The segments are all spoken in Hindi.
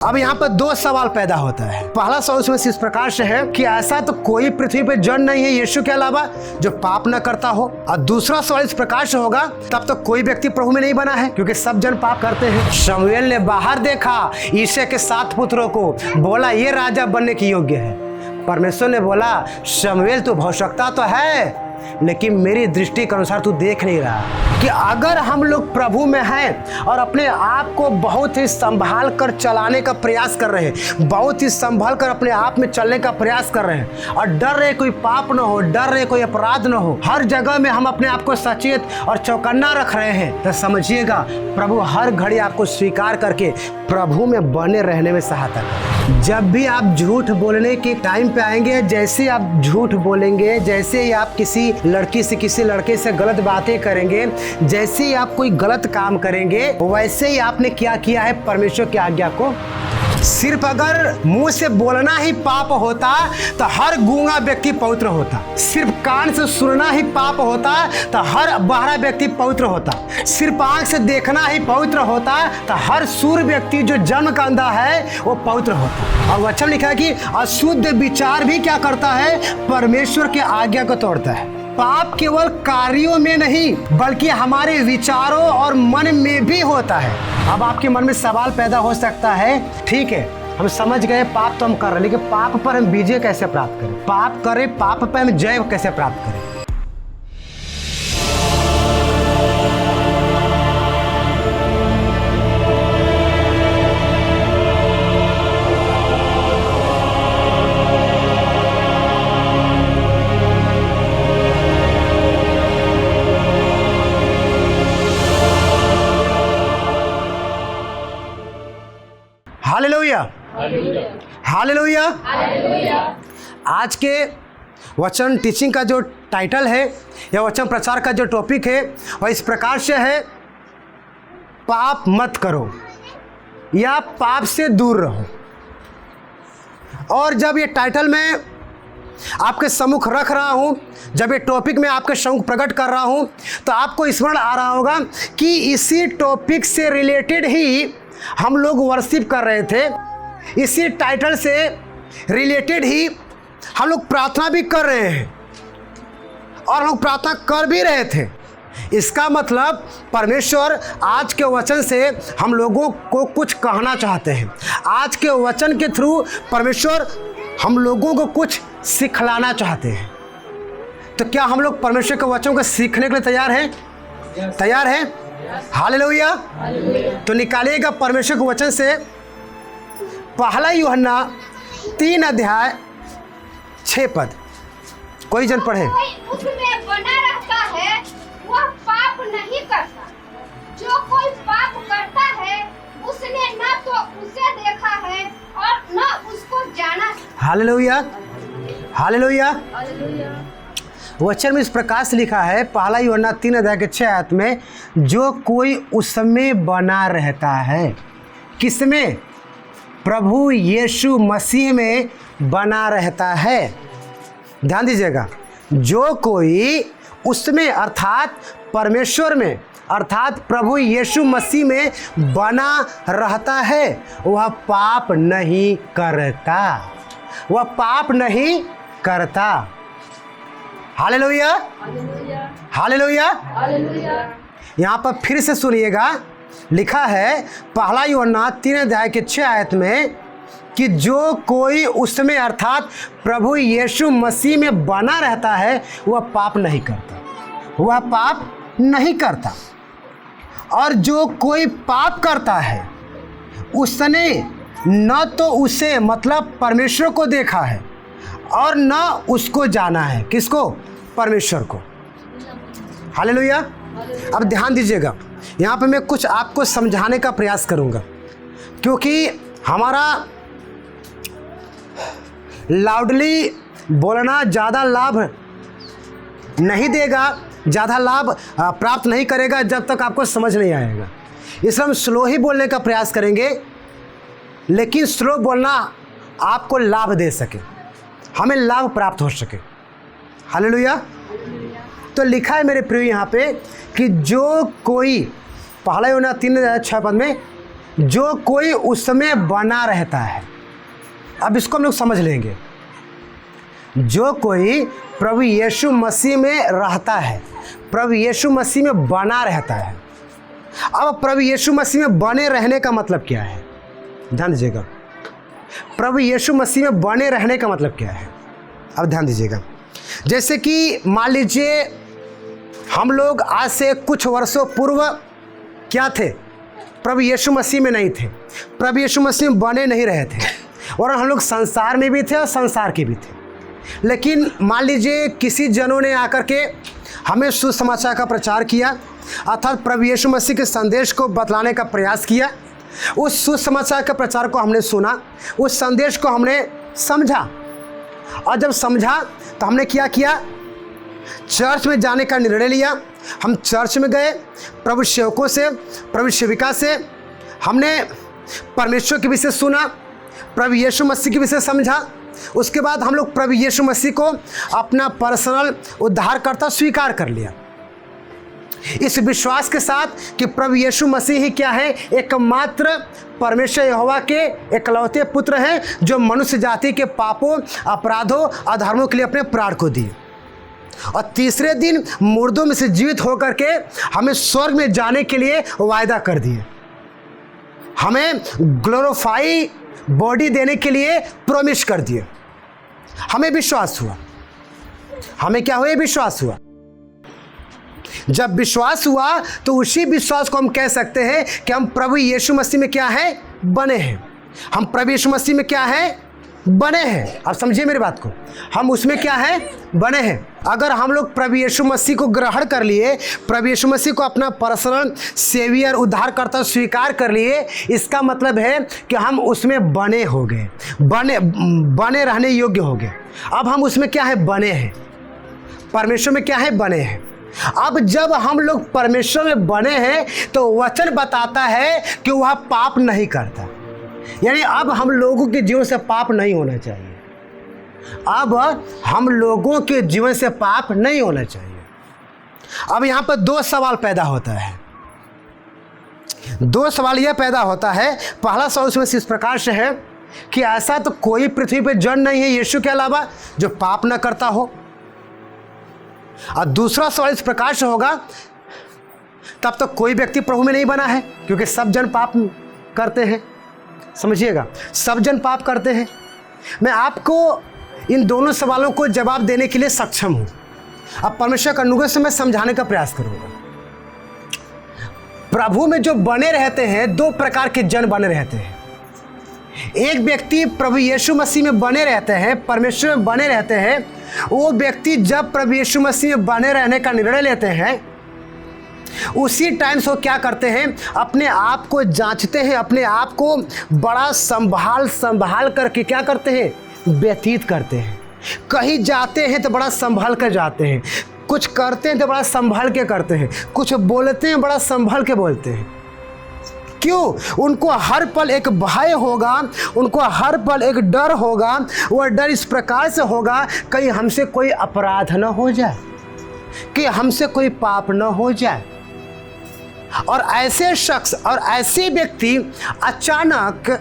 अब यहाँ पर दो सवाल पैदा होता है। पहला सवाल उसमें इस प्रकार से है कि ऐसा तो कोई पृथ्वी पे जन नहीं है यीशु के अलावा जो पाप न करता हो, और दूसरा सवाल इस प्रकार से होगा तब तो कोई व्यक्ति प्रभु में नहीं बना है क्योंकि सब जन पाप करते हैं। शमूएल ने बाहर देखा यिशै के 7 पुत्रों को, बोला ये राजा बनने की योग्य है। परमेश्वर ने बोला शमूएल तू भविष्यवक्ता तो है लेकिन मेरी दृष्टि के अनुसार तू देख नहीं रहा कि अगर हम लोग प्रभु में हैं और अपने आप को बहुत ही संभाल कर चलाने का प्रयास कर रहे हैं, बहुत ही संभाल कर अपने आप में चलने का प्रयास कर रहे हैं और डर रहे कोई पाप न हो, डर रहे कोई अपराध न हो, हर जगह में हम अपने आप को सचेत और चौकन्ना रख रहे हैं, तो समझिएगा प्रभु हर घड़ी आपको स्वीकार करके प्रभु में बने रहने में सहायता करें। जब भी आप झूठ बोलने के टाइम पे आएंगे, जैसे आप झूठ बोलेंगे, जैसे ही आप किसी लड़की से किसी लड़के से गलत बातें करेंगे, जैसे ही आप कोई गलत काम करेंगे, वैसे ही आपने क्या किया है परमेश्वर की आज्ञा को। सिर्फ अगर मुंह से बोलना ही पाप होता तो हर गूंगा व्यक्ति पवित्र होता, सिर्फ कान से सुनना ही पाप होता तो हर बहरा व्यक्ति पवित्र होता, सिर्फ आंख से देखना ही पवित्र होता तो हर सूर व्यक्ति जो जन्म का अंधा है वो पवित्र होता। और वचन लिखा है कि अशुद्ध विचार भी क्या करता है, परमेश्वर की आज्ञा को तोड़ता है। पाप केवल कार्यों में नहीं बल्कि हमारे विचारों और मन में भी होता है। अब आपके मन में सवाल पैदा हो सकता है, ठीक है हम समझ गए पाप तो हम कर रहे हैं, लेकिन पाप पर हम विजय कैसे प्राप्त करें, पाप करें पाप पर हम जय कैसे प्राप्त करें। Hallelujah hallelujah. आज के वचन टीचिंग का जो टाइटल है या वचन प्रचार का जो टॉपिक है वह इस प्रकार से है, पाप मत करो या पाप से दूर रहो। और जब ये टाइटल मैं आपके सम्मुख रख रहा हूँ, जब ये टॉपिक मैं आपके सम्मुख प्रकट कर रहा हूँ, तो आपको स्मरण आ रहा होगा कि इसी टॉपिक से रिलेटेड ही हम लोग वर्शिप कर रहे थे, इसी टाइटल से रिलेटेड ही हम लोग प्रार्थना भी कर रहे हैं और हम लोग प्रार्थना कर भी रहे थे। इसका मतलब परमेश्वर आज के वचन से हम लोगों को कुछ कहना चाहते हैं। आज के वचन के थ्रू परमेश्वर हम लोगों को कुछ सिखलाना चाहते हैं। तो क्या हम लोग परमेश्वर के वचन को सीखने के लिए तैयार हैं? तैयार हैं? हालेलुया। तो निकालिएगा परमेश्वर के वचन से पहला यूहन्ना 3 अध्याय 6 पद। कोई जन पढ़े। उसमें बना रहता है वह पाप नहीं करता, जो कोई पाप करता है उसने न तो उसे देखा है और न उसको जाना है। Hallelujah hallelujah. वचन में इस प्रकार से लिखा है, पहला यूहन्ना 3 अध्याय के 6 आयत में, जो कोई उसमें बना रहता है। किसमें? प्रभु यीशु मसीह में बना रहता है। ध्यान दीजिएगा, जो कोई उसमें अर्थात परमेश्वर में अर्थात प्रभु यीशु मसीह में बना रहता है वह पाप नहीं करता, वह पाप नहीं करता। Hallelujah hallelujah. यहाँ पर फिर से सुनिएगा, लिखा है पहला यूहन्ना 3 अध्याय के 6 आयत में कि जो कोई उसमें अर्थात प्रभु यीशु मसीह में बना रहता है वह पाप नहीं करता, वह पाप नहीं करता। और जो कोई पाप करता है उसने न तो उसे मतलब परमेश्वर को देखा है और न उसको जाना है। किसको? परमेश्वर को। हालेलुया। अब ध्यान दीजिएगा, यहाँ पे मैं कुछ आपको समझाने का प्रयास करूँगा क्योंकि हमारा लाउडली बोलना ज़्यादा लाभ नहीं देगा, ज़्यादा लाभ प्राप्त नहीं करेगा जब तक आपको समझ नहीं आएगा। इसलिए हम स्लो ही बोलने का प्रयास करेंगे, लेकिन स्लो बोलना आपको लाभ दे सके, हमें लाभ प्राप्त हो सके। हालेलुया। तो लिखा है मेरे प्रिय यहाँ पे कि जो कोई, पहला यूहन्ना 3 अध्याय 6 पद में, जो कोई उसमें बना रहता है। अब इसको हम लोग समझ लेंगे। जो कोई प्रभु यीशु मसीह में रहता है, प्रभु यीशु मसीह में बना रहता है। अब प्रभु यीशु मसीह में बने रहने का मतलब क्या है? ध्यान दीजिएगा। प्रभु यीशु मसीह में बने रहने का मतलब क्या है? अब ध्यान दीजिएगा। जैसे कि मान लीजिए हम लोग आज से कुछ वर्षों पूर्व क्या थे? प्रभु यीशु मसीह में नहीं थे, प्रभु यीशु मसीह में बने नहीं रहे थे, और हम लोग संसार में भी थे और संसार के भी थे। लेकिन मान लीजिए किसी जनों ने आकर के हमें सुसमाचार का प्रचार किया, अर्थात प्रभु यीशु मसीह के संदेश को बतलाने का प्रयास किया। उस सुसमाचार के प्रचार को हमने सुना, उस संदेश को हमने समझा, और जब समझा तो हमने क्या किया? चर्च में जाने का निर्णय लिया। हम चर्च में गए, प्रभु सेवकों से, प्रभु सेविका से हमने परमेश्वर के विषय सुना, प्रभु यीशु मसीह के विषय समझा। उसके बाद हम लोग प्रभु यीशु मसीह को अपना पर्सनल उद्धारकर्ता स्वीकार कर लिया, इस विश्वास के साथ कि प्रभु यीशु मसीह ही क्या है? एकमात्र परमेश्वर यहोवा के इकलौते पुत्र हैं, जो मनुष्य जाति के पापों, अपराधों, अधर्मों के लिए अपने प्राण को दिए, और तीसरे दिन मुर्दों में से जीवित होकर के हमें स्वर्ग में जाने के लिए वायदा कर दिए, हमें ग्लोरीफाई बॉडी देने के लिए प्रॉमिस कर दिए। हमें विश्वास हुआ। हमें क्या हुआ? विश्वास हुआ। जब विश्वास हुआ तो उसी विश्वास को हम कह सकते हैं कि हम प्रभु यीशु मसीह में क्या है? बने हैं। हम प्रभु यीशु मसीह में क्या है? बने हैं। अब समझिए मेरी बात को, हम उसमें क्या है? बने हैं। अगर हम लोग प्रभु यीशु मसीह को ग्रहण कर लिए, प्रभु यीशु मसीह को अपना पर्सनल सेवियर उद्धारकर्ता स्वीकार कर लिए, इसका मतलब है कि हम उसमें बने हो गए, बने रहने योग्य हो गए। अब हम उसमें क्या है? बने हैं। परमेश्वर में क्या है? बने हैं। अब जब हम लोग परमेश्वर में बने हैं तो वचन बताता है कि वह पाप नहीं करता। यानी अब हम लोगों के जीवन से पाप नहीं होना चाहिए। अब हम लोगों के जीवन से पाप नहीं होना चाहिए। अब यहाँ पर दो सवाल पैदा होता है। दो सवाल यह पैदा होता है। पहला सवाल उसमें इस प्रकार से है कि ऐसा तो कोई पृथ्वी पर जन नहीं है यीशु के अलावा जो पाप न करता हो। और दूसरा सवाल इस प्रकार से होगा, तब तो कोई व्यक्ति प्रभु में नहीं बना है, क्योंकि सब जन पाप करते हैं। समझिएगा, सब जन पाप करते हैं। मैं आपको इन दोनों सवालों को जवाब देने के लिए सक्षम हूं। अब परमेश्वर का अनुग्रह से मैं समझाने का प्रयास करूंगा। प्रभु में जो बने रहते हैं, दो प्रकार के जन बने रहते हैं। एक व्यक्ति प्रभु यीशु मसीह में बने रहते हैं, परमेश्वर में बने रहते हैं। वो व्यक्ति जब प्रभु यीशु मसीह में बने रहने का निर्णय लेते हैं, उसी टाइम से वो क्या करते हैं? अपने आप को जांचते हैं, अपने आप को बड़ा संभाल करके क्या करते हैं? व्यतीत करते हैं। कहीं जाते हैं तो बड़ा संभाल कर जाते हैं, कुछ करते हैं तो बड़ा संभाल के करते हैं, कुछ बोलते हैं बड़ा संभाल के बोलते हैं। क्यों? उनको हर पल एक भय होगा, उनको हर पल एक डर होगा। वह डर इस प्रकार से होगा, कहीं हमसे कोई अपराध न हो जाए, कि हमसे कोई पाप न हो जाए। और ऐसे शख्स और ऐसे व्यक्ति अचानक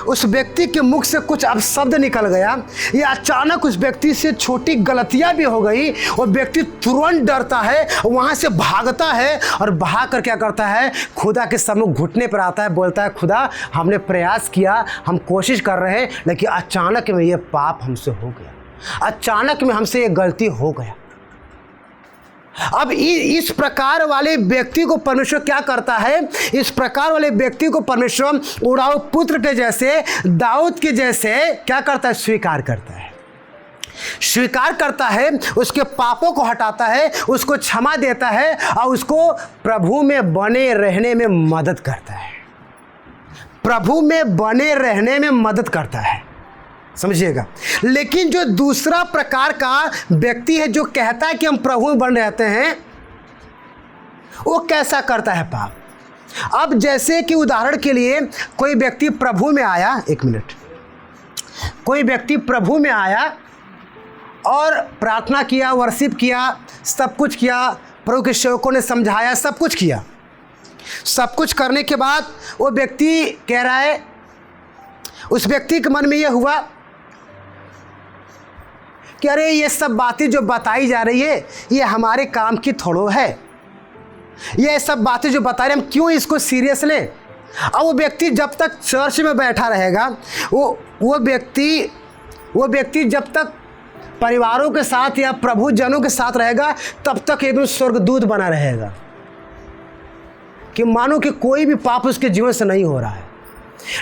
उस व्यक्ति के मुख से कुछ अपशब्द निकल गया, या अचानक उस व्यक्ति से छोटी गलतियां भी हो गई, और व्यक्ति तुरंत डरता है, वहां से भागता है, और भाग कर क्या करता है? खुदा के सम्मुख घुटने पर आता है, बोलता है, खुदा हमने प्रयास किया, हम कोशिश कर रहे हैं, लेकिन अचानक में ये पाप हमसे हो गया, अचानक में हमसे ये गलती हो गया। अब इस प्रकार वाले व्यक्ति को परमेश्वर क्या करता है? इस प्रकार वाले व्यक्ति को परमेश्वर उड़ाऊ पुत्र के जैसे, दाऊद के जैसे क्या करता है? स्वीकार करता है। स्वीकार करता है, उसके पापों को हटाता है, उसको क्षमा देता है, और उसको प्रभु में बने रहने में मदद करता है। प्रभु में बने रहने में मदद करता है। समझिएगा। लेकिन जो दूसरा प्रकार का व्यक्ति है, जो कहता है कि हम प्रभु में बन रहते हैं, वो कैसा करता है पाप? अब जैसे कि उदाहरण के लिए कोई व्यक्ति प्रभु में आया, एक मिनट, कोई व्यक्ति प्रभु में आया और प्रार्थना किया, वर्शिप किया, सब कुछ किया, प्रभु के सेवकों ने समझाया, सब कुछ किया। सब कुछ करने के बाद वो व्यक्ति कह रहा है, उस व्यक्ति के मन में यह हुआ कि अरे ये सब बातें जो बताई जा रही है ये हमारे काम की थोड़ो है, ये सब बातें जो बता रहे हम क्यों इसको सीरियस लें। और वो व्यक्ति जब तक चर्च में बैठा रहेगा, वो व्यक्ति जब तक परिवारों के साथ या प्रभु जनों के साथ रहेगा तब तक एकदम स्वर्गदूत बना रहेगा कि मानो कि कोई भी पाप उसके जीवन से नहीं हो रहा है।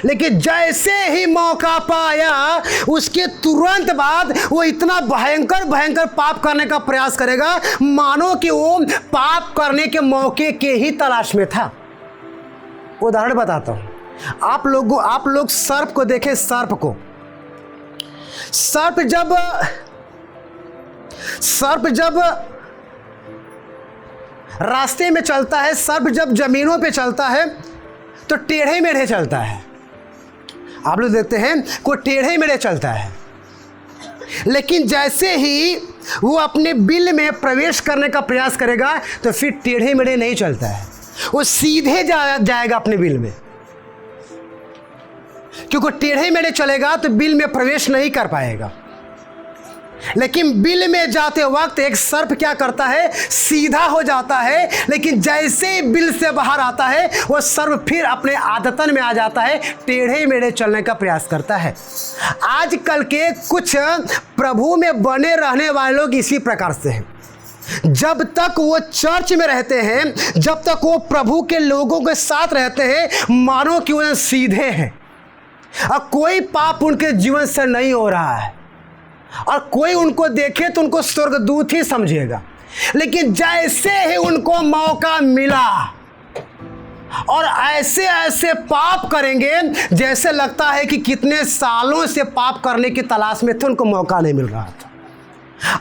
लेकिन जैसे ही मौका पाया उसके तुरंत बाद वो इतना भयंकर पाप करने का प्रयास करेगा मानो कि वो पाप करने के मौके के ही तलाश में था। उदाहरण बताता हूं, आप लोग सर्प को देखें। सर्प जब रास्ते में चलता है, सर्प जब जमीनों पे चलता है तो टेढ़े मेढ़े चलता है। आप लोग देखते हैं कोई टेढ़े मेढ़े चलता है, लेकिन जैसे ही वो अपने बिल में प्रवेश करने का प्रयास करेगा तो फिर टेढ़े मेढ़े नहीं चलता है, वो सीधे जाएगा अपने बिल में, क्योंकि टेढ़े मेढ़े चलेगा तो बिल में प्रवेश नहीं कर पाएगा। लेकिन बिल में जाते वक्त एक सर्प क्या करता है, सीधा हो जाता है, लेकिन जैसे ही बिल से बाहर आता है वो सर्प फिर अपने आदतन में आ जाता है, टेढ़े मेढ़े चलने का प्रयास करता है। आजकल के कुछ प्रभु में बने रहने वाले लोग इसी प्रकार से हैं। जब तक वो चर्च में रहते हैं, जब तक वो प्रभु के लोगों के साथ रहते हैं, मानो कि वो सीधे हैं और कोई पाप उनके जीवन से नहीं हो रहा है और कोई उनको देखे तो उनको स्वर्गदूत ही समझेगा। लेकिन जैसे ही उनको मौका मिला और ऐसे पाप करेंगे जैसे लगता है कि कितने सालों से पाप करने की तलाश में थे, उनको मौका नहीं मिल रहा था।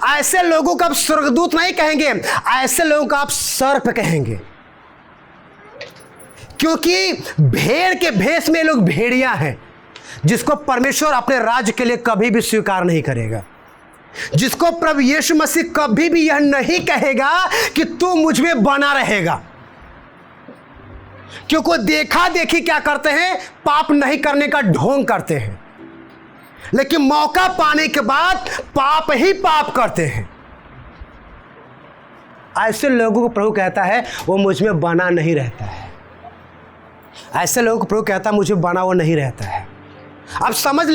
ऐसे लोगों को आप स्वर्गदूत नहीं कहेंगे, ऐसे लोगों को आप सर्प कहेंगे, क्योंकि भेड़ के भेष में लोग भेड़िया हैं, जिसको परमेश्वर अपने राज्य के लिए कभी भी स्वीकार नहीं करेगा, जिसको प्रभु यीशु मसीह कभी भी यह नहीं कहेगा कि तू मुझ में बना रहेगा, क्योंकि देखा देखी क्या करते हैं, पाप नहीं करने का ढोंग करते हैं, लेकिन मौका पाने के बाद पाप ही पाप करते हैं। ऐसे लोगों को प्रभु कहता है वो मुझ में बना नहीं रहता है। ऐसे लोगों को प्रभु कहता है मुझे बना वो नहीं रहता है। अब समझ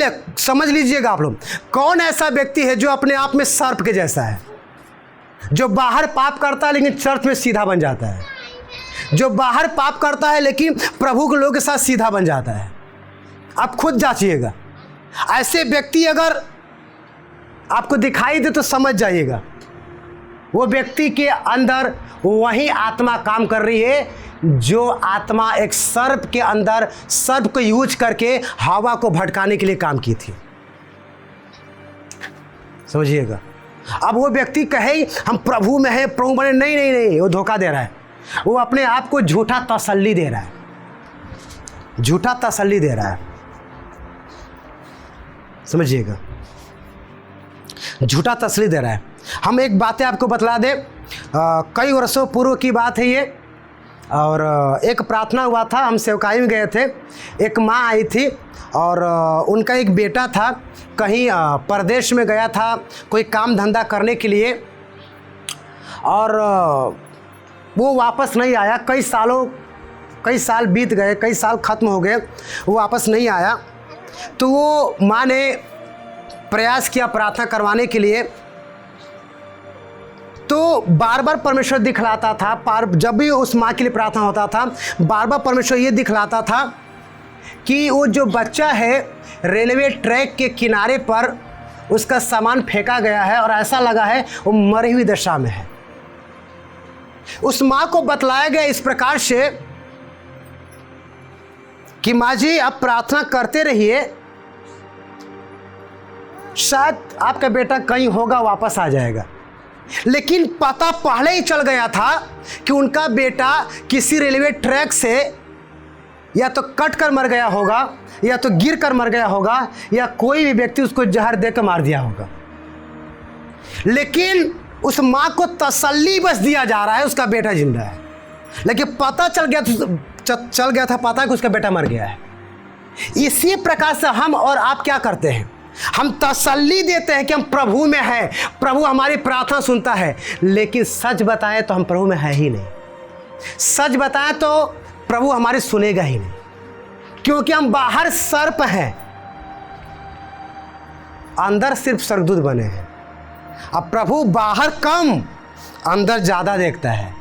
लीजिएगा आप लोग, कौन ऐसा व्यक्ति है जो अपने आप में सर्प के जैसा है, जो बाहर पाप करता है लेकिन चर्च में सीधा बन जाता है, जो बाहर पाप करता है लेकिन प्रभु के लोगों के साथ सीधा बन जाता है। आप खुद जांचिएगा, ऐसे व्यक्ति अगर आपको दिखाई दे तो समझ जाइएगा वो व्यक्ति के अंदर वही आत्मा काम कर रही है जो आत्मा एक सर्प के अंदर सर्प को यूज करके हवा को भटकाने के लिए काम की थी। समझिएगा। अब वो व्यक्ति कहे हम प्रभु में हैं, प्रभु बने, नहीं, वो धोखा दे रहा है, वो अपने आप को झूठा तसल्ली दे रहा है, झूठा तसल्ली दे रहा है। समझिएगा, झूठा तसल्ली दे रहा है। हम एक बातें आपको बतला दें, कई वर्षों पूर्व की बात है ये, और एक प्रार्थना हुआ था, हम सेवकाई में गए थे। एक माँ आई थी और उनका एक बेटा था, कहीं परदेश में गया था कोई काम धंधा करने के लिए, और वो वापस नहीं आया। कई साल बीत गए, कई साल ख़त्म हो गए, वो वापस नहीं आया। तो वो माँ ने प्रयास किया प्रार्थना करवाने के लिए, तो बार बार परमेश्वर दिखलाता था। जब भी उस माँ के लिए प्रार्थना होता था, बार बार परमेश्वर ये दिखलाता था कि वो जो बच्चा है रेलवे ट्रैक के किनारे पर उसका सामान फेंका गया है और ऐसा लगा है वो मरी हुई दशा में है। उस माँ को बतलाया गया इस प्रकार से कि माँ जी आप प्रार्थना करते रहिए, शायद आपका बेटा कहीं होगा, वापस आ जाएगा। लेकिन पता पहले ही चल गया था कि उनका बेटा किसी रेलवे ट्रैक से या तो कट कर मर गया होगा, या तो गिर कर मर गया होगा, या कोई भी व्यक्ति उसको जहर देकर मार दिया होगा। लेकिन उस माँ को तसल्ली बस दिया जा रहा है उसका बेटा जिंदा है। लेकिन पता चल गया था पता कि उसका बेटा मर गया है। इसी प्रकार से हम और आप क्या करते हैं, हम तसल्ली देते हैं कि हम प्रभु में हैं, प्रभु हमारी प्रार्थना सुनता है, लेकिन सच बताएं तो हम प्रभु में है ही नहीं। सच बताएं तो प्रभु हमारी सुनेगा ही नहीं, क्योंकि हम बाहर सर्प हैं, अंदर सिर्फ स्वर्गदूत बने हैं। अब प्रभु बाहर कम अंदर ज्यादा देखता है।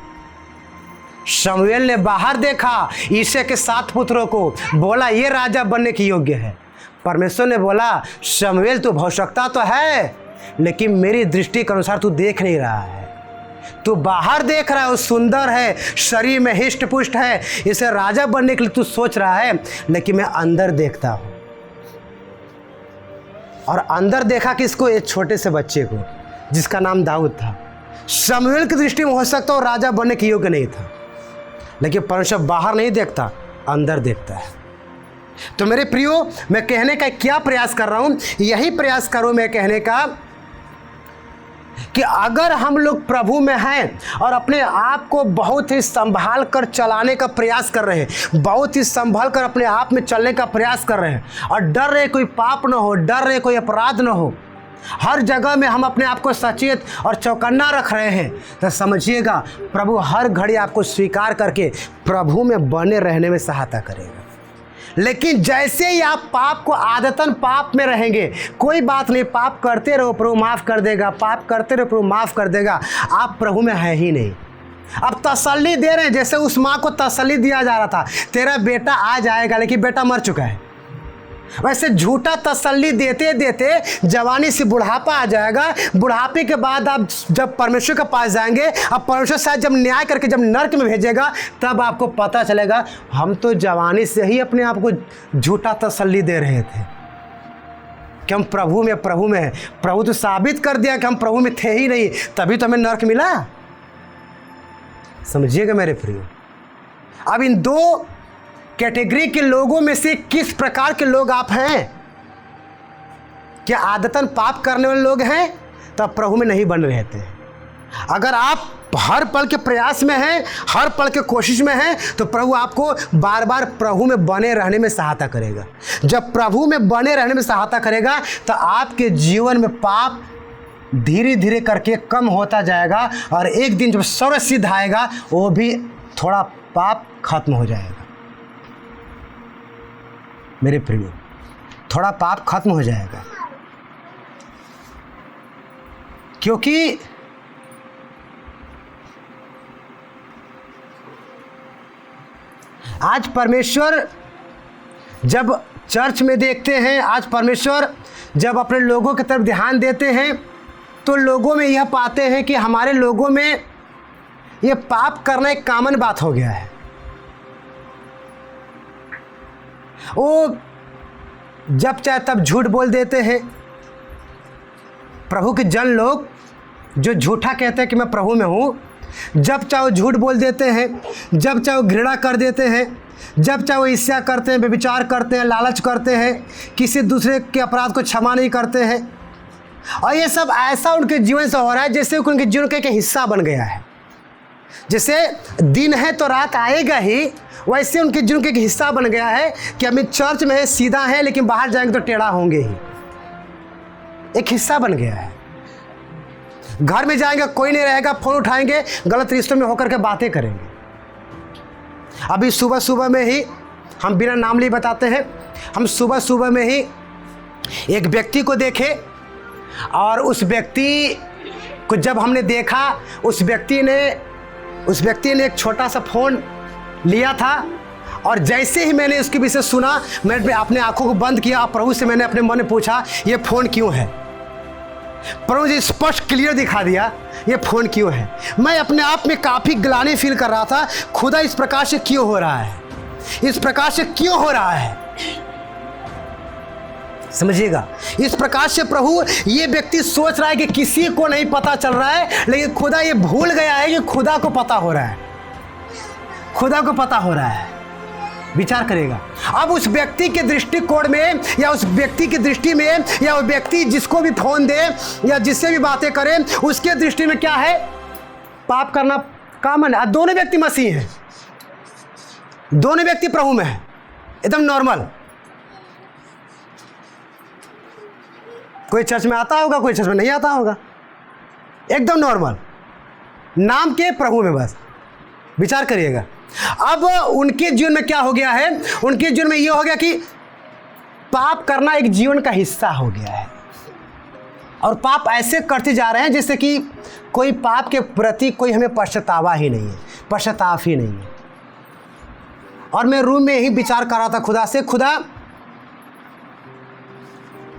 शमूएल ने बाहर देखा ईशे के 7 पुत्रों को, बोला ये राजा बनने के योग्य है। परमेश्वर ने बोला शमूएल तू भविष्यवक्ता तो है, लेकिन मेरी दृष्टि के अनुसार तू देख नहीं रहा है। तू बाहर देख रहा है, वो सुंदर है, शरीर में हिष्ट पुष्ट है, इसे राजा बनने के लिए तू सोच रहा है, लेकिन मैं अंदर देखता हूं। और अंदर देखा किसको? एक छोटे से बच्चे को जिसका नाम दाऊद था। शमूएल की दृष्टि में हो सकता हो राजा बनने के योग्य नहीं था, लेकिन परमेश्वर बाहर नहीं देखता, अंदर देखता है। तो मेरे प्रियो, मैं कहने का क्या प्रयास कर रहा हूं, यही प्रयास करूं मैं कहने का कि अगर हम लोग प्रभु में हैं और अपने आप को बहुत ही संभाल कर चलाने का प्रयास कर रहे हैं, बहुत ही संभाल कर अपने आप में चलने का प्रयास कर रहे हैं, और डर रहे कोई पाप ना हो, डर रहे कोई अपराध ना हो, हर जगह में हम अपने आप को सचेत और चौकन्ना रख रहे हैं, तो समझिएगा प्रभु हर घड़ी आपको स्वीकार करके प्रभु में बने रहने में सहायता करेगा। लेकिन जैसे ही आप पाप को आदतन पाप में रहेंगे, कोई बात नहीं, पाप करते रहो प्रभु माफ़ कर देगा, पाप करते रहो प्रभु माफ़ कर देगा, आप प्रभु में है ही नहीं। अब तसल्ली दे रहे हैं, जैसे उस माँ को तसल्ली दिया जा रहा था तेरा बेटा आ जाएगा, लेकिन बेटा मर चुका है। वैसे झूठा तसल्ली देते देते जवानी से बुढ़ापा आ जाएगा, बुढ़ापे के बाद आप जब परमेश्वर के पास जाएंगे, अब परमेश्वर शायद जब न्याय करके जब नरक में भेजेगा, तब आपको पता चलेगा हम तो जवानी से ही अपने आप को झूठा तसल्ली दे रहे थे कि हम प्रभु में हैं। प्रभु तो साबित कर दिया कि हम प्रभु में थे ही नहीं, तभी तो हमें नरक मिला। समझिएगा मेरे प्रियो, अब इन 2 कैटेगरी के लोगों में से किस प्रकार के लोग आप हैं? क्या आदतन पाप करने वाले लोग हैं तो आप प्रभु में नहीं बन रहते हैं। अगर आप हर पल के प्रयास में हैं, हर पल के कोशिश में हैं, तो प्रभु आपको बार बार प्रभु में बने रहने में सहायता करेगा। जब प्रभु में बने रहने में सहायता करेगा तो आपके जीवन में पाप धीरे धीरे करके कम होता जाएगा, और एक दिन जब सर्व सिद्ध आएगा वो भी थोड़ा पाप खत्म हो जाएगा। मेरे प्रियो, थोड़ा पाप खत्म हो जाएगा, क्योंकि आज परमेश्वर जब चर्च में देखते हैं, आज परमेश्वर जब अपने लोगों की तरफ ध्यान देते हैं, तो लोगों में यह पाते हैं कि हमारे लोगों में यह पाप करना एक कॉमन बात हो गया है। वो जब चाहे तब झूठ बोल देते हैं। प्रभु के जन लोग जो झूठा कहते हैं कि मैं प्रभु में हूँ, जब चाहे वो झूठ बोल देते हैं, जब चाहे वो घृणा कर देते हैं, जब चाहे वो ईर्ष्या करते हैं, व्यभिचार करते हैं, लालच करते हैं, किसी दूसरे के अपराध को क्षमा नहीं करते हैं। और ये सब ऐसा उनके जीवन से हो रहा है जैसे उनके जीवन का एक हिस्सा बन गया है। जैसे दिन है तो रात आएगा ही, वैसे उनके जीवन का एक हिस्सा बन गया है कि हम चर्च में है सीधा है, लेकिन बाहर जाएंगे तो टेढ़ा होंगे ही। एक हिस्सा बन गया है। घर में जाएंगे कोई नहीं रहेगा, फोन उठाएंगे, गलत रिश्तों में होकर के बातें करेंगे। अभी सुबह सुबह में ही, हम बिना नाम लिए बताते हैं, हम सुबह सुबह में ही एक व्यक्ति को देखे, और उस व्यक्ति को जब हमने देखा, उस व्यक्ति ने एक छोटा सा फ़ोन लिया था, और जैसे ही मैंने उसके विषय सुना, मैंने अपने आंखों को बंद किया, प्रभु से मैंने अपने मन में पूछा ये फ़ोन क्यों है। प्रभु जी स्पष्ट क्लियर दिखा दिया ये फ़ोन क्यों है। मैं अपने आप में काफ़ी ग्लानि फील कर रहा था, खुदा इस प्रकार से क्यों हो रहा है, इस प्रकार से क्यों हो रहा है। समझिएगा, इस प्रकार से प्रभु, ये व्यक्ति सोच रहा है कि किसी को नहीं पता चल रहा है, लेकिन खुदा ये भूल गया है कि खुदा को पता हो रहा है, खुदा को पता हो रहा है। विचार करेगा। अब उस व्यक्ति के दृष्टिकोण में, या उस व्यक्ति की दृष्टि में, या वो व्यक्ति जिसको भी फोन दे या जिससे भी बातें करे, उसके दृष्टि में क्या है? पाप करना कॉमन है। दोनों व्यक्ति मसीह हैं, दोनों व्यक्ति प्रभु में है, एकदम नॉर्मल। कोई चर्च में आता होगा, कोई चर्च में नहीं आता होगा, एकदम नॉर्मल, नाम के प्रभु में बस। विचार करिएगा। अब उनके जीवन में क्या हो गया है? उनके जीवन में यह हो गया कि पाप करना एक जीवन का हिस्सा हो गया है, और पाप ऐसे करते जा रहे हैं जैसे कि कोई पाप के प्रति कोई हमें पश्चातावा ही नहीं है, पश्चाताप ही नहीं है। और मैं रूम में ही विचार कर रहा था खुदा से, खुदा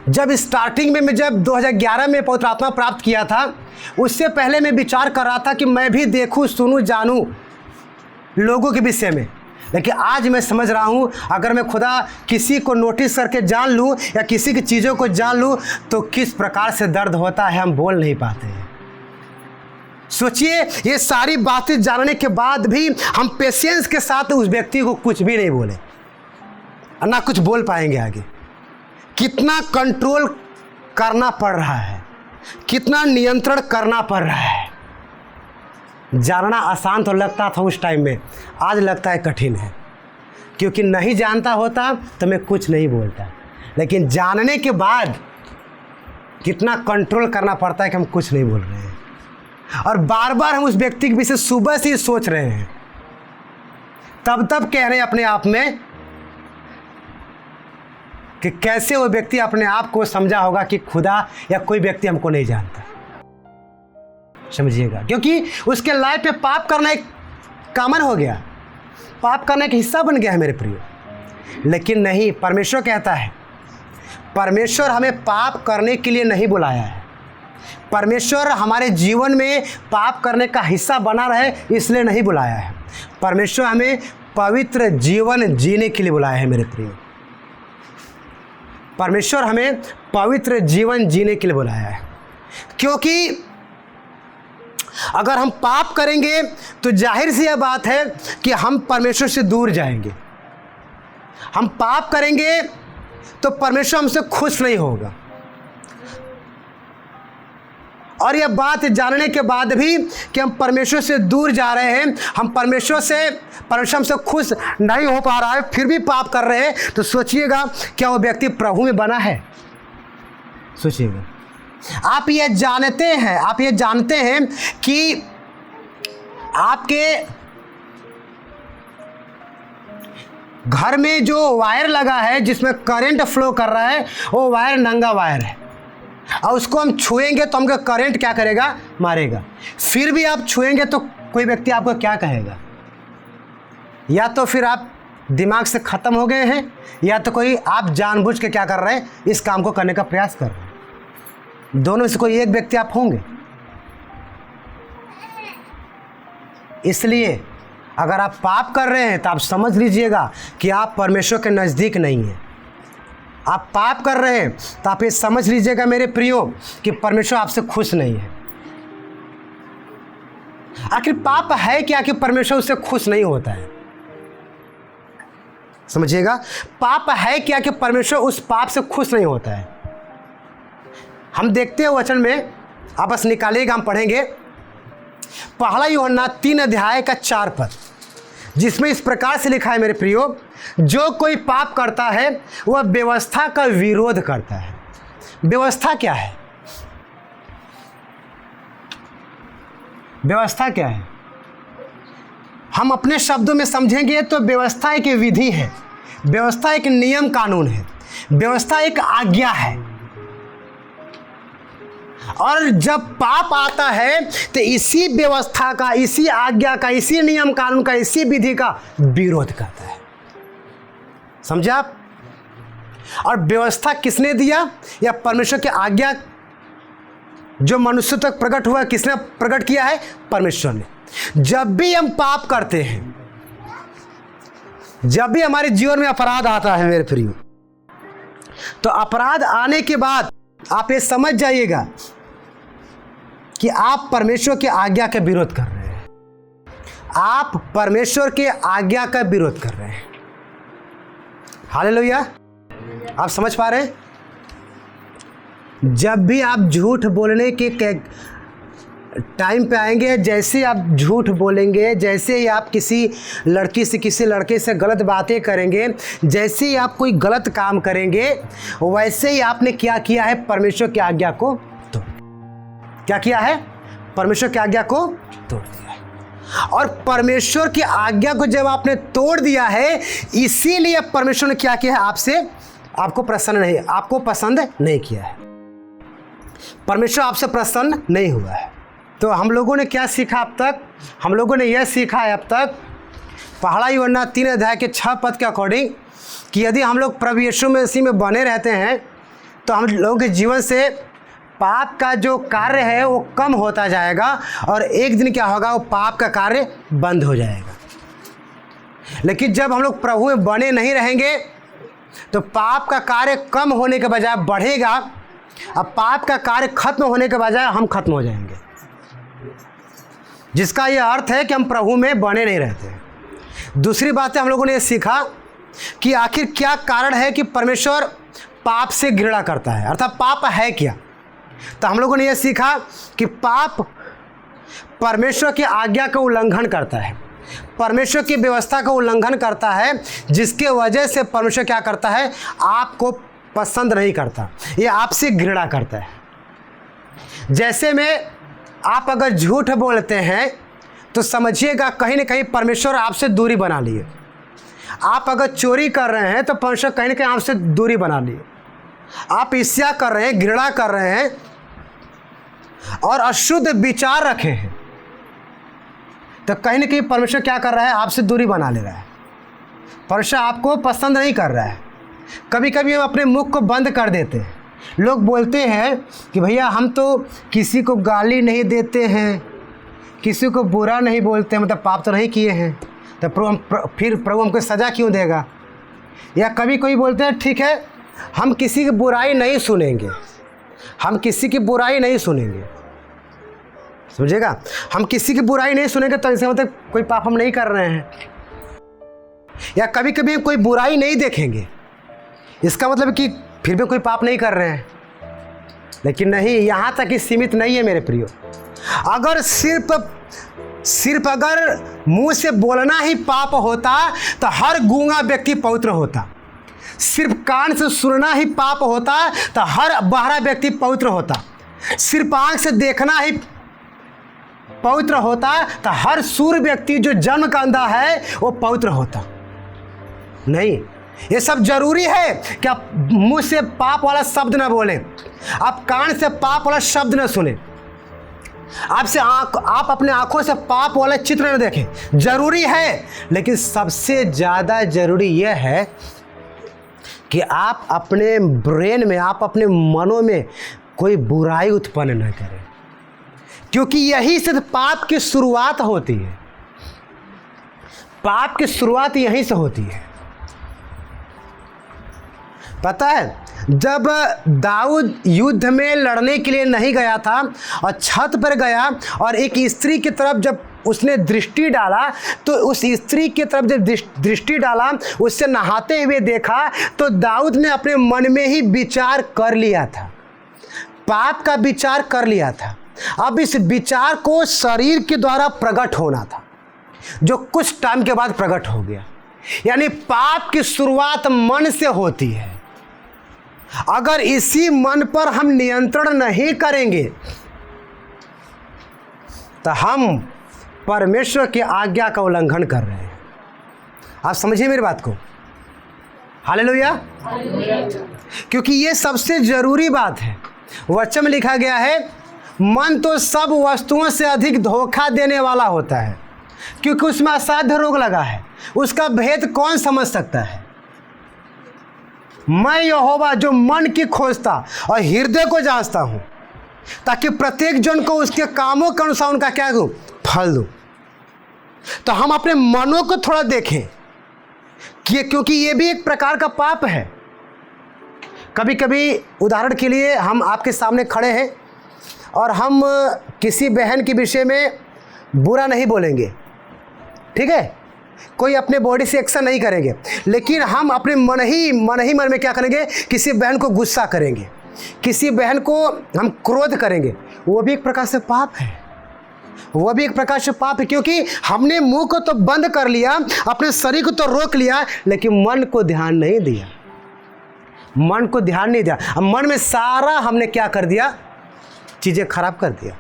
जब स्टार्टिंग में मैं जब 2011 में पवित्र आत्मा प्राप्त किया था, उससे पहले मैं विचार कर रहा था कि मैं भी देखूं, सुनूं, जानूं लोगों के विषय में। लेकिन आज मैं समझ रहा हूं, अगर मैं खुदा किसी को नोटिस करके जान लूं या किसी की चीज़ों को जान लूं तो किस प्रकार से दर्द होता है, हम बोल नहीं पाते हैं। सोचिए, ये सारी बातें जानने के बाद भी हम पेशेंस के साथ उस व्यक्ति को कुछ भी नहीं बोले, ना कुछ बोल पाएंगे आगे। कितना कंट्रोल करना पड़ रहा है, कितना नियंत्रण करना पड़ रहा है। जानना आसान तो लगता था उस टाइम में, आज लगता है कठिन है, क्योंकि नहीं जानता होता तो मैं कुछ नहीं बोलता। लेकिन जानने के बाद कितना कंट्रोल करना पड़ता है कि हम कुछ नहीं बोल रहे हैं, और बार बार हम उस व्यक्ति के विषय सुबह से ही सोच रहे हैं, तब कह रहे हैं अपने आप में कि कैसे वो व्यक्ति अपने आप को समझा होगा कि खुदा या कोई व्यक्ति हमको नहीं जानता। समझिएगा, क्योंकि उसके लाइफ में पाप करना एक कॉमन हो गया, पाप करना एक हिस्सा बन गया है मेरे प्रिय। लेकिन नहीं, परमेश्वर कहता है, परमेश्वर हमें पाप करने के लिए नहीं बुलाया है। परमेश्वर हमारे जीवन में पाप करने का हिस्सा बना रहे इसलिए नहीं बुलाया है। परमेश्वर हमें पवित्र जीवन जीने के लिए बुलाया है मेरे प्रिय। परमेश्वर हमें पवित्र जीवन जीने के लिए बुलाया है, क्योंकि अगर हम पाप करेंगे तो जाहिर सी यह बात है कि हम परमेश्वर से दूर जाएंगे। हम पाप करेंगे तो परमेश्वर हमसे खुश नहीं होगा। और यह बात जानने के बाद भी कि हम परमेश्वर से दूर जा रहे हैं, हम परमेश्वर हमसे खुश नहीं हो पा रहा है, फिर भी पाप कर रहे हैं, तो सोचिएगा क्या वो व्यक्ति प्रभु में बना है? सोचिएगा। आप ये जानते हैं कि आपके घर में जो वायर लगा है जिसमें करंट फ्लो कर रहा है, वो वायर नंगा वायर है, और उसको हम छुएंगे तो हमको करंट क्या करेगा? मारेगा। फिर भी आप छुएंगे तो कोई व्यक्ति आपको क्या कहेगा? या तो फिर आप दिमाग से ख़त्म हो गए हैं, या तो कोई आप जानबूझ के क्या कर रहे हैं, इस काम को करने का प्रयास कर रहे हैं। दोनों से कोई एक व्यक्ति आप होंगे। इसलिए अगर आप पाप कर रहे हैं तो आप समझ लीजिएगा कि आप परमेश्वर के नज़दीक नहीं हैं। आप पाप कर रहे हैं तो आप ये समझ लीजिएगा मेरे प्रियो कि परमेश्वर आपसे खुश नहीं है। आखिर पाप है क्या कि परमेश्वर उससे खुश नहीं होता है? समझिएगा, पाप है क्या कि परमेश्वर उस पाप से खुश नहीं होता है? हम देखते हैं वचन में, आप बस निकालिएगा, हम पढ़ेंगे पहला यूहन्ना 3 अध्याय का 4 पद, जिसमें इस प्रकार से लिखा है मेरे प्रियो, जो कोई पाप करता है वह व्यवस्था का विरोध करता है। व्यवस्था क्या है? व्यवस्था क्या है? हम अपने शब्दों में समझेंगे तो व्यवस्था एक विधि है, व्यवस्था एक नियम कानून है, व्यवस्था एक आज्ञा है। और जब पाप आता है तो इसी व्यवस्था का, इसी आज्ञा का, इसी नियम कानून का, इसी विधि का विरोध करता है। समझे आप? और व्यवस्था किसने दिया? या परमेश्वर की आज्ञा जो मनुष्य तक प्रकट हुआ, किसने प्रकट किया है? परमेश्वर ने। जब भी हम पाप करते हैं, जब भी हमारे जीवन में अपराध आता है मेरे प्रियो, तो अपराध आने के बाद आप ये समझ जाइएगा कि आप परमेश्वर की आज्ञा का विरोध कर रहे हैं। आप परमेश्वर के आज्ञा का विरोध कर रहे हैं। हालेलुया। आप समझ पा रहे हैं? जब भी आप झूठ बोलने के टाइम पे आएंगे, जैसे ही आप झूठ बोलेंगे, जैसे ही आप किसी लड़की से किसी लड़के से गलत बातें करेंगे, जैसे ही आप कोई गलत काम करेंगे, वैसे ही आपने क्या किया है, परमेश्वर की आज्ञा को तोड़। क्या किया है? परमेश्वर की आज्ञा को तोड़ दिया है। और परमेश्वर की आज्ञा को जब आपने तोड़ दिया है, इसीलिए परमेश्वर ने क्या किया है, आपको पसंद नहीं किया है। परमेश्वर आपसे प्रसन्न नहीं हुआ है। तो हम लोगों ने क्या सीखा अब तक? हम लोगों ने यह सीखा है अब तक पहला यूहन्ना 3 अध्याय के 6 पद के अकॉर्डिंग कि यदि हम लोग प्रभु यीशु मसीह में बने रहते हैं तो हम लोगों के जीवन से पाप का जो कार्य है वो कम होता जाएगा, और एक दिन क्या होगा, वो पाप का कार्य बंद हो जाएगा। लेकिन जब हम लोग प्रभु में बने नहीं रहेंगे तो पाप का कार्य कम होने के बजाय बढ़ेगा, अब पाप का कार्य खत्म होने के बजाय हम खत्म हो जाएंगे, जिसका यह अर्थ है कि हम प्रभु में बने नहीं रहते। दूसरी बात है, हम लोगों ने यह सीखा कि आखिर क्या कारण है कि परमेश्वर पाप से घृणा करता है, अर्थात पाप है क्या। तो हम लोगों ने यह सीखा कि पाप परमेश्वर की आज्ञा का उल्लंघन करता है, परमेश्वर की व्यवस्था का उल्लंघन करता है, जिसके वजह से परमेश्वर क्या करता है, आपको पसंद नहीं करता, ये आपसे घृणा करता है। जैसे में आप अगर झूठ बोलते हैं तो समझिएगा कहीं ना कहीं परमेश्वर आपसे दूरी बना लिए। आप अगर चोरी कर रहे हैं तो परमेश्वर कहीं ना कहीं आपसे दूरी बना लिए। आप ईर्ष्या कर रहे हैं, घृणा कर रहे हैं और अशुद्ध विचार रखे हैं, तो कहीं ना कहीं परमेश्वर क्या कर रहा है, आपसे दूरी बना ले रहा है। परमेश्वर आपको पसंद नहीं कर रहा है। कभी कभी हम अपने मुख को बंद कर देते हैं। लोग बोलते हैं कि भैया हम तो किसी को गाली नहीं देते हैं, किसी को बुरा नहीं बोलते हैं, मतलब पाप तो नहीं किए हैं, तो प्रभु हमको सज़ा क्यों देगा। या कभी कोई बोलते हैं ठीक है हम किसी की बुराई नहीं सुनेंगे, हम किसी की बुराई नहीं सुनेंगे, समझिएगा, हम किसी की बुराई नहीं सुनेंगे, तो इससे मतलब कोई पाप हम नहीं कर रहे हैं। या कभी कभी हम कोई बुराई नहीं देखेंगे, इसका मतलब कि फिर भी कोई पाप नहीं कर रहे हैं। लेकिन नहीं, यहाँ तक ही सीमित नहीं है मेरे प्रियो। अगर सिर्फ अगर मुंह से बोलना ही पाप होता तो हर गूंगा व्यक्ति पवित्र होता। सिर्फ कान से सुनना ही पाप होता तो हर बहरा व्यक्ति पवित्र होता। सिर्फ आंख से देखना ही पवित्र होता तो हर सूर व्यक्ति जो जन्म का अंधा है वो पवित्र होता। नहीं, ये सब जरूरी है कि आप मुंह से पाप वाला शब्द न बोलें, आप कान से पाप वाला शब्द न सुने, आप अपने आंखों से पाप वाला चित्र न देखें। जरूरी है, लेकिन सबसे ज़्यादा जरूरी यह है कि आप अपने ब्रेन में, आप अपने मनों में कोई बुराई उत्पन्न न करें, क्योंकि यही से पाप की शुरुआत होती है। पाप की शुरुआत यहीं से होती है। पता है, जब दाऊद युद्ध में लड़ने के लिए नहीं गया था और छत पर गया और एक स्त्री की तरफ जब उसने दृष्टि डाला, तो उस स्त्री की तरफ जब दृष्टि डाला, उससे नहाते हुए देखा, तो दाऊद ने अपने मन में ही विचार कर लिया था, पाप का विचार कर लिया था। अब इस विचार को शरीर के द्वारा प्रकट होना था, जो कुछ टाइम के बाद प्रकट हो गया। यानी पाप की शुरुआत मन से होती है। अगर इसी मन पर हम नियंत्रण नहीं करेंगे तो हम परमेश्वर की आज्ञा का उल्लंघन कर रहे हैं। आप समझिए मेरी बात को। हालेलुया। क्योंकि ये सबसे जरूरी बात है। वचन में लिखा गया है, मन तो सब वस्तुओं से अधिक धोखा देने वाला होता है, क्योंकि उसमें असाध्य रोग लगा है, उसका भेद कौन समझ सकता है। मैं यहोवा जो मन की खोजता और हृदय को जांचता हूं, ताकि प्रत्येक जन को उसके कामों के अनुसार उनका क्या दूं, फल दूं। तो हम अपने मनों को थोड़ा देखें कि क्योंकि ये भी एक प्रकार का पाप है। कभी कभी उदाहरण के लिए हम आपके सामने खड़े हैं और हम किसी बहन के विषय में बुरा नहीं बोलेंगे, ठीक है, कोई अपने बॉडी से एक्शन नहीं करेंगे, लेकिन हम अपने मन में क्या करेंगे, किसी बहन को गुस्सा करेंगे, किसी बहन को हम क्रोध करेंगे। वो भी एक प्रकार से पाप है। वो भी एक प्रकार से पाप है, क्योंकि हमने मुंह को तो बंद कर लिया, अपने शरीर को तो रोक लिया, लेकिन मन को ध्यान नहीं दिया, मन को ध्यान नहीं दिया। अब मन में सारा हमने क्या कर दिया, चीज़ें खराब कर दिया।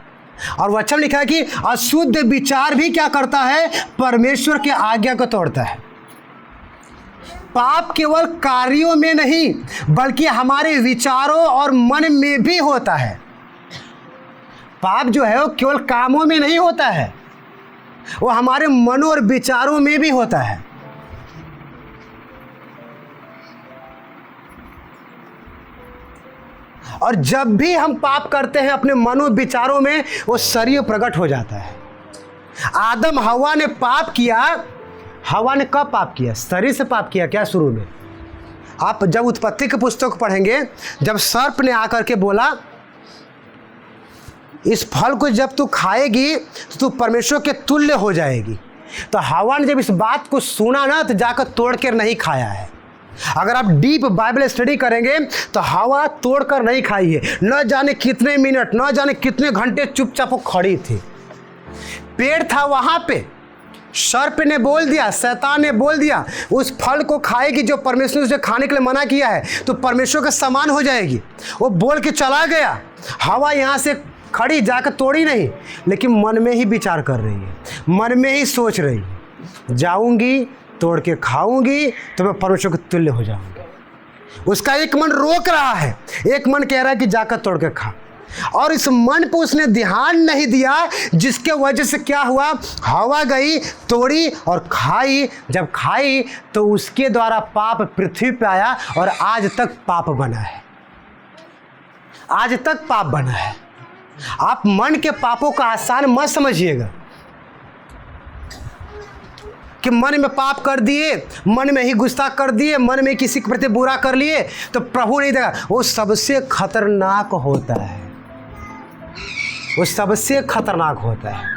और वचन लिखा है कि अशुद्ध विचार भी क्या करता है, परमेश्वर की आज्ञा को तोड़ता है। पाप केवल कार्यों में नहीं बल्कि हमारे विचारों और मन में भी होता है। पाप जो है वो केवल कामों में नहीं होता है, वो हमारे मनों और विचारों में भी होता है। और जब भी हम पाप करते हैं अपने मनों विचारों में, वो शरीर प्रकट हो जाता है। आदम हवा ने पाप किया। हवा ने कब पाप किया? शरीर से पाप किया क्या? शुरू में आप जब उत्पत्ति की पुस्तक पढ़ेंगे, जब सर्प ने आकर के बोला इस फल को जब तू खाएगी तो तू परमेश्वर के तुल्य हो जाएगी, तो हवा ने जब इस बात को सुना ना तो जाकर तोड़ कर नहीं खाया है। अगर आप डीप बाइबल स्टडी करेंगे तो हवा तोड़कर नहीं खाई है। न जाने कितने मिनट, न जाने कितने घंटे चुपचाप वो खड़ी थी। पेड़ था वहां पे, सर्प ने बोल दिया, शैतान ने बोल दिया उस फल को खाएगी जो परमेश्वर ने उसे खाने के लिए मना किया है तो परमेश्वर के समान हो जाएगी। वो बोल के चला गया। हवा यहाँ से खड़ी, जाकर तोड़ी नहीं, लेकिन मन में ही विचार कर रही है, मन में ही सोच रही है, जाऊंगी तोड़ के खाऊंगी तो मैं परमेश्वर के तुल्य हो जाऊंगी। उसका एक मन रोक रहा है, एक मन कह रहा है कि जाकर तोड़ के खा, और इस मन पर उसने ध्यान नहीं दिया, जिसके वजह से क्या हुआ, हवा गई, तोड़ी और खाई। जब खाई तो उसके द्वारा पाप पृथ्वी पे आया और आज तक पाप बना है, आज तक पाप बना है। आप मन के पापों का आसान मत समझिएगा कि मन में पाप कर दिए, मन में ही गुस्सा कर दिए, मन में किसी के प्रति बुरा कर लिए तो प्रभु नहीं देगा। वो सबसे खतरनाक होता है, वो सबसे खतरनाक होता है,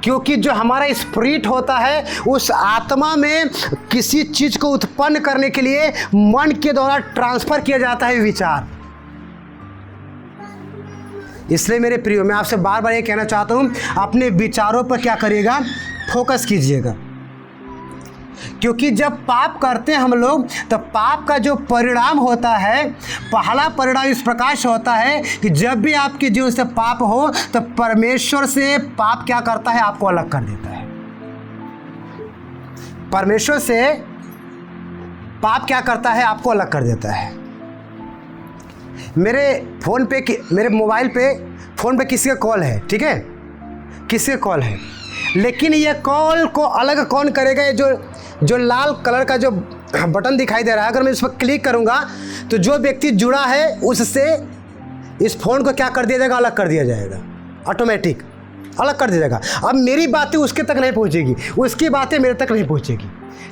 क्योंकि जो हमारा स्पिरिट होता है उस आत्मा में किसी चीज़ को उत्पन्न करने के लिए मन के द्वारा ट्रांसफर किया जाता है विचार। इसलिए मेरे प्रियो, मैं आपसे बार बार ये कहना चाहता हूँ, अपने विचारों पर क्या करिएगा, फोकस कीजिएगा। क्योंकि जब पाप करते हैं हम लोग तो पाप का जो परिणाम होता है, पहला परिणाम इस प्रकार से होता है कि जब भी आपके जीवन से पाप हो तो परमेश्वर से पाप क्या करता है, आपको अलग कर देता है। परमेश्वर से पाप क्या करता है, आपको अलग कर देता है। मेरे फ़ोन पे, मेरे मोबाइल पे फ़ोन पे किसी का कॉल है, ठीक है, किसी का कॉल है, लेकिन ये कॉल को अलग कौन करेगा? ये जो लाल कलर का जो बटन दिखाई दे रहा है, अगर मैं इस पर क्लिक करूंगा तो जो व्यक्ति जुड़ा है उससे इस फ़ोन को क्या कर दिया जाएगा, अलग कर दिया जाएगा, ऑटोमेटिक अलग कर दिया जाएगा। अब मेरी बातें उसके तक नहीं पहुंचेगी, उसकी बातें मेरे तक नहीं पहुंचेगी।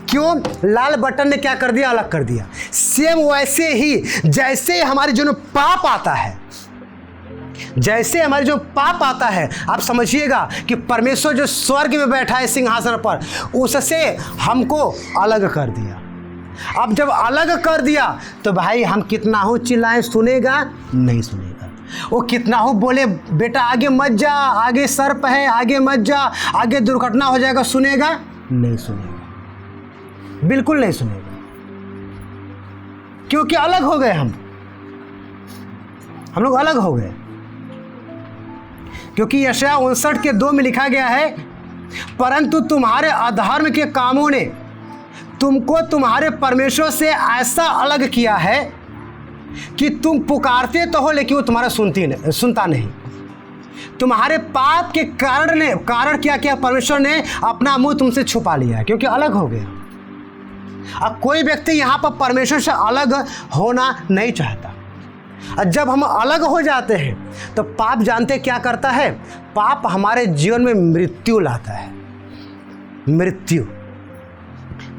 क्यों? लाल बटन ने क्या कर दिया, अलग कर दिया। सेम वैसे ही जैसे हमारे जो पाप आता है, जैसे हमारे जो पाप आता है, आप समझिएगा कि परमेश्वर जो स्वर्ग में बैठा है सिंहासन पर, उससे हमको अलग कर दिया। अब जब अलग कर दिया तो भाई हम कितना हो चिल्लाएं, सुनेगा नहीं सुनेगा। वो कितना हो बोले बेटा आगे मत जा, आगे सर्प है, आगे मत जा, आगे दुर्घटना हो जाएगा, सुनेगा नहीं सुनेगा, बिल्कुल नहीं सुनेगा। क्योंकि अलग हो गए हम लोग अलग हो गए। क्योंकि यशायाह 59:2 में लिखा गया है, परंतु तुम्हारे अधर्म के कामों ने तुमको तुम्हारे परमेश्वर से ऐसा अलग किया है कि तुम पुकारते तो हो लेकिन वो तुम्हारा सुनता नहीं। तुम्हारे पाप के कारण क्या किया, परमेश्वर ने अपना मुंह तुमसे छुपा लिया है, क्योंकि अलग हो गया। अब कोई व्यक्ति यहाँ पर परमेश्वर से अलग होना नहीं चाहता। और जब हम अलग हो जाते हैं तो पाप जानते क्या करता है, पाप हमारे जीवन में मृत्यु लाता है।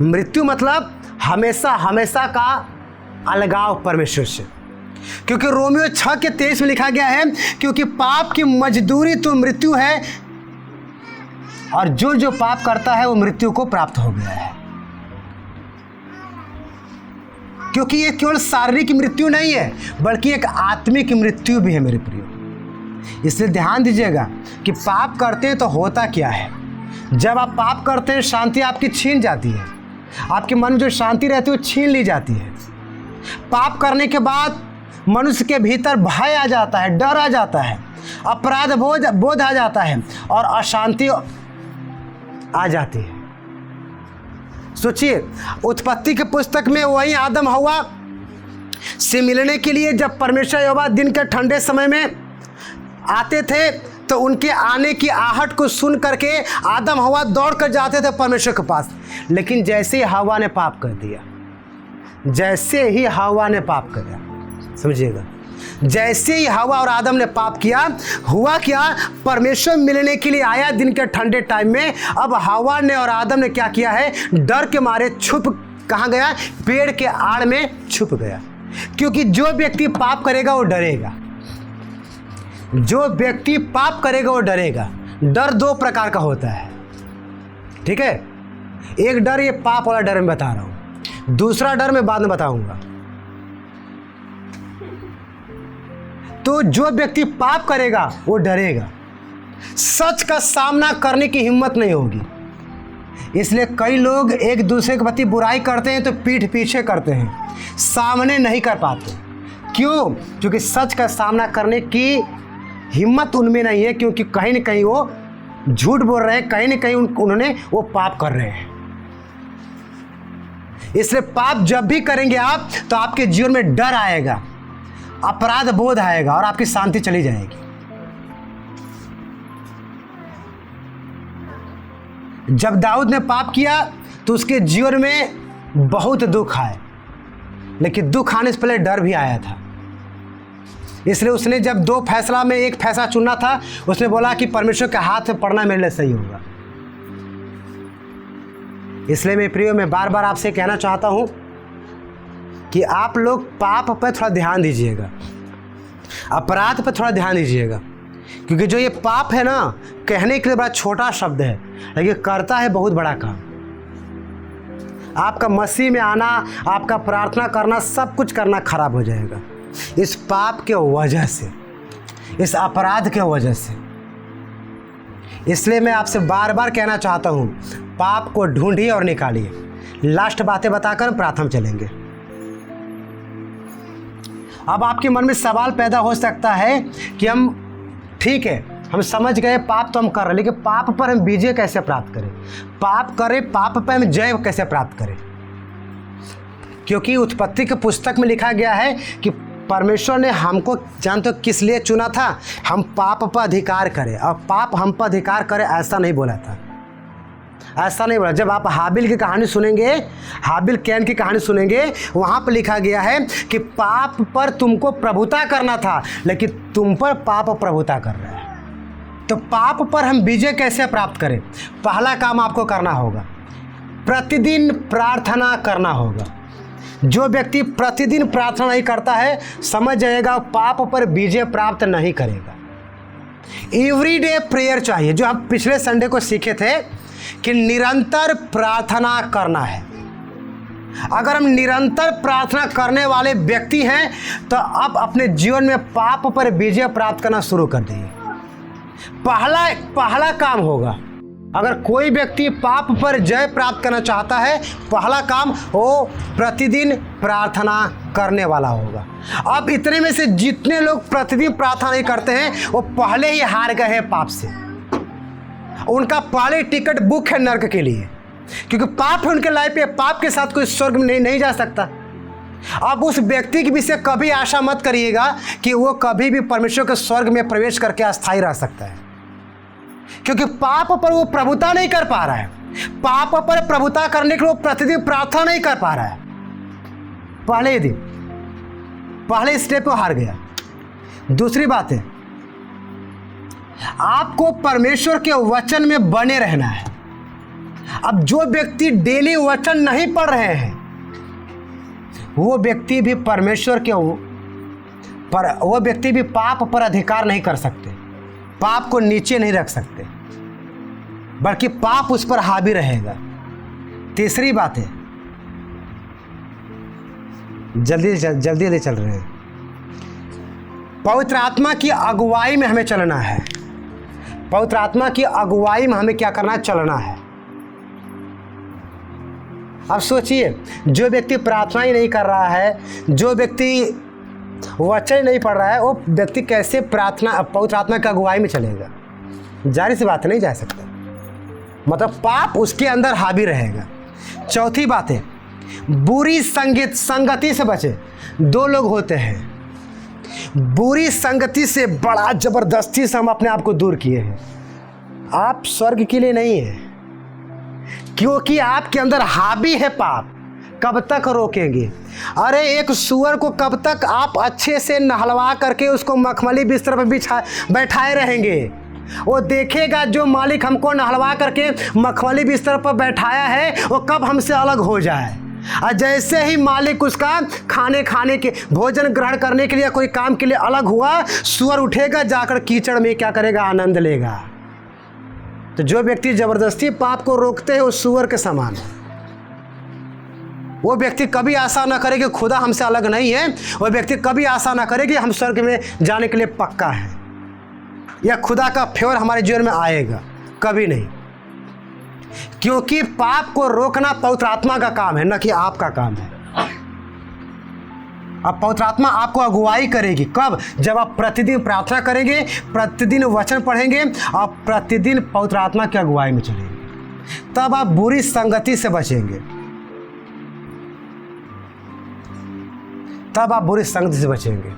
मृत्यु मतलब हमेशा हमेशा का अलगाव परमेश्वर से। क्योंकि रोमियो 6:23 में लिखा गया है, क्योंकि पाप की मजदूरी तो मृत्यु है, और जो पाप करता है वो मृत्यु को प्राप्त हो गया है। क्योंकि ये केवल शारीरिक मृत्यु नहीं है, बल्कि एक आत्मिक मृत्यु भी है मेरे प्रियो। इसलिए ध्यान दीजिएगा कि पाप करते हैं तो होता क्या है। जब आप पाप करते हैं शांति आपकी छीन जाती है, आपके मन में जो शांति रहती है वो छीन ली जाती है। पाप करने के बाद मनुष्य के भीतर भय आ जाता है, डर आ जाता है, अपराध बोध आ जाता है और अशांति आ जाती है। सोचिए, उत्पत्ति के पुस्तक में वही आदम हवा से मिलने के लिए जब परमेश्वर यहोवा दिन के ठंडे समय में आते थे तो उनके आने की आहट को सुन करके आदम हवा दौड़ कर जाते थे परमेश्वर के पास। लेकिन जैसे ही हवा ने पाप कर दिया, जैसे ही हवा ने पाप कर दिया, समझिएगा, जैसे ही हवा और आदम ने पाप किया, हुआ क्या, परमेश्वर मिलने के लिए आया दिन के ठंडे टाइम में। अब हवा ने और आदम ने क्या किया है, डर के मारे छुप कहाँ गया, पेड़ के आड़ में छुप गया। क्योंकि जो व्यक्ति पाप करेगा वो डरेगा, जो व्यक्ति पाप करेगा वो डरेगा। डर दो प्रकार का होता है, ठीक है। एक डर ये पाप वाला डर मैं बता रहा हूं, दूसरा डर मैं बाद में बताऊंगा। तो जो व्यक्ति पाप करेगा वो डरेगा, सच का सामना करने की हिम्मत नहीं होगी। इसलिए कई लोग एक दूसरे के प्रति बुराई करते हैं तो पीठ पीछे करते हैं, सामने नहीं कर पाते। क्यों? क्योंकि सच का सामना करने की हिम्मत उनमें नहीं है, क्योंकि कहीं न कहीं वो झूठ बोल रहे हैं, कहीं न कहीं उन्होंने वो पाप कर रहे हैं। इसलिए पाप जब भी करेंगे आप तो आपके जीवन में डर आएगा, अपराध बोध आएगा और आपकी शांति चली जाएगी। जब दाऊद ने पाप किया तो उसके जीवन में बहुत दुख आए, लेकिन दुख आने से पहले डर भी आया था। इसलिए उसने जब दो फैसला में एक फैसला चुनना था, उसने बोला कि परमेश्वर के हाथ में पड़ना मेरे लिए सही होगा। इसलिए मेरे प्रियो, मैं बार बार आपसे कहना चाहता हूं कि आप लोग पाप पर थोड़ा ध्यान दीजिएगा, अपराध पर थोड़ा ध्यान दीजिएगा। क्योंकि जो ये पाप है ना, कहने के लिए बड़ा छोटा शब्द है, लेकिन करता है बहुत बड़ा काम। आपका मसीह में आना, आपका प्रार्थना करना, सब कुछ करना खराब हो जाएगा इस पाप के वजह से, इस अपराध के वजह से। इसलिए मैं आपसे बार बार कहना चाहता हूं, पाप को ढूंढिए और निकालिए। लास्ट बातें बताकर प्रार्थना चलेंगे। अब आपके मन में सवाल पैदा हो सकता है कि हम ठीक है, हम समझ गए पाप तो हम कर रहे हैं, लेकिन पाप पर हम विजय कैसे प्राप्त करें, पाप करें, पाप पर हम जय कैसे प्राप्त करें। क्योंकि उत्पत्ति के पुस्तक में लिखा गया है कि परमेश्वर ने हमको जानते हो किस लिए चुना था, हम पाप पर अधिकार करें, और पाप हम पर अधिकार करें ऐसा नहीं बोला था, ऐसा नहीं बोला। जब आप हाबिल की कहानी सुनेंगे, हाबिल कैन की कहानी सुनेंगे, वहाँ पर लिखा गया है कि पाप पर तुमको प्रभुता करना था, लेकिन तुम पर पाप प्रभुता कर रहा है। तो पाप पर हम विजय कैसे प्राप्त करें? पहला काम आपको करना होगा, प्रतिदिन प्रार्थना करना होगा। जो व्यक्ति प्रतिदिन प्रार्थना नहीं करता है, समझ जाएगा पाप पर विजय प्राप्त नहीं करेगा। एवरीडे प्रेयर चाहिए, जो हम पिछले संडे को सीखे थे कि निरंतर प्रार्थना करना है। अगर हम निरंतर प्रार्थना करने वाले व्यक्ति हैं तो अब अपने जीवन में पाप पर विजय प्राप्त करना शुरू कर देंगे। पहला काम होगा, अगर कोई व्यक्ति पाप पर जय प्राप्त करना चाहता है, पहला काम वो प्रतिदिन प्रार्थना करने वाला होगा। अब इतने में से जितने लोग प्रतिदिन प्रार्थना नहीं करते हैं, वो पहले ही हार गए हैं पाप से। उनका पहले टिकट बुक है नर्क के लिए, क्योंकि पाप है उनके लाइफ पे, पाप के साथ कोई स्वर्ग में नहीं जा सकता। अब उस व्यक्ति के विषय कभी आशा मत करिएगा कि वो कभी भी परमेश्वर के स्वर्ग में प्रवेश करके अस्थायी रह सकता है, क्योंकि पाप पर वो प्रभुता नहीं कर पा रहा है। पाप पर प्रभुता करने के लिए वो प्रतिदिन प्रार्थना नहीं कर पा रहा है। पहले स्टेप पे हार गया। दूसरी बात है, आपको परमेश्वर के वचन में बने रहना है। अब जो व्यक्ति डेली वचन नहीं पढ़ रहे हैं, वो व्यक्ति भी वो व्यक्ति भी पाप पर अधिकार नहीं कर सकते, पाप को नीचे नहीं रख सकते, बल्कि पाप उस पर हावी रहेगा। तीसरी बात है, जल्दी चल रहे हैं। पवित्र आत्मा की अगुवाई में हमें चलना है। पवित्र आत्मा की अगुवाई में हमें क्या करना है? चलना है। अब सोचिए, जो व्यक्ति प्रार्थना ही नहीं कर रहा है, जो व्यक्ति वचन नहीं पढ़ रहा है, वो व्यक्ति कैसे पवित्र आत्मा की अगुवाई में चलेगा? जाहिर सी बात नहीं जा सकता। मतलब पाप उसके अंदर हावी रहेगा। चौथी बात है, बुरी संगति से बचे। दो लोग होते हैं, बुरी संगति से बड़ा जबरदस्ती से हम अपने आप को दूर किए हैं। आप स्वर्ग के लिए नहीं है, क्योंकि आपके अंदर हावी है पाप। कब तक रोकेंगे? अरे एक सूअर को कब तक आप अच्छे से नहलवा करके उसको मखमली बिस्तर पर बैठाए रहेंगे? वो देखेगा जो मालिक हमको नहलवा करके मखमली बिस्तर पर बैठाया है वो कब हमसे अलग हो जाए। और जैसे ही मालिक उसका खाने के भोजन ग्रहण करने के लिए कोई काम के लिए अलग हुआ, सूअर उठेगा, जाकर कीचड़ में क्या करेगा? आनंद लेगा। तो जो व्यक्ति जबरदस्ती पाप को रोकते हैं वो सूअर के समान है। वो व्यक्ति कभी आशा ना करे कि खुदा हमसे अलग नहीं है। वो व्यक्ति कभी आशा ना करे कि हम स्वर्ग में जाने के लिए पक्का है या खुदा का फेवर हमारे जीवन में आएगा। कभी नहीं, क्योंकि पाप को रोकना पवित्र आत्मा का काम है, न कि आपका काम है। अब पवित्र आत्मा आपको अगुवाई करेगी कब? जब आप प्रतिदिन प्रार्थना करेंगे, प्रतिदिन वचन पढ़ेंगे और प्रतिदिन पवित्र आत्मा की अगुवाई में चलेंगे, तब आप बुरी संगति से बचेंगे। तब आप बुरी संगति से बचेंगे।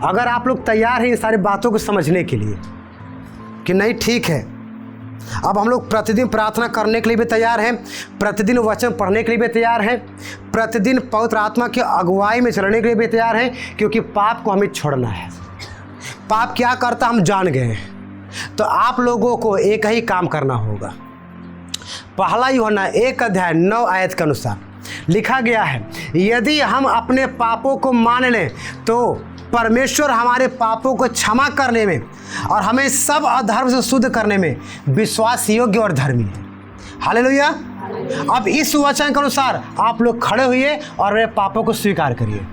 अगर आप लोग तैयार हैं इन सारी बातों को समझने के लिए कि नहीं ठीक है, अब हम लोग प्रतिदिन प्रार्थना करने के लिए भी तैयार हैं, प्रतिदिन वचन पढ़ने के लिए भी तैयार हैं, प्रतिदिन पवित्र आत्मा की अगुवाई में चलने के लिए भी तैयार हैं, क्योंकि पाप को हमें छोड़ना है। पाप क्या करता हम जान गए। तो आप लोगों को एक ही काम करना होगा। पहला यूहन्ना 1:9 के अनुसार लिखा गया है, यदि हम अपने पापों को मान लें तो परमेश्वर हमारे पापों को क्षमा करने में और हमें सब अधर्म से शुद्ध करने में विश्वास योग्य और धर्मी है। हालेलुया। अब इस वचन के अनुसार आप लोग खड़े हुए और मेरे पापों को स्वीकार करिए।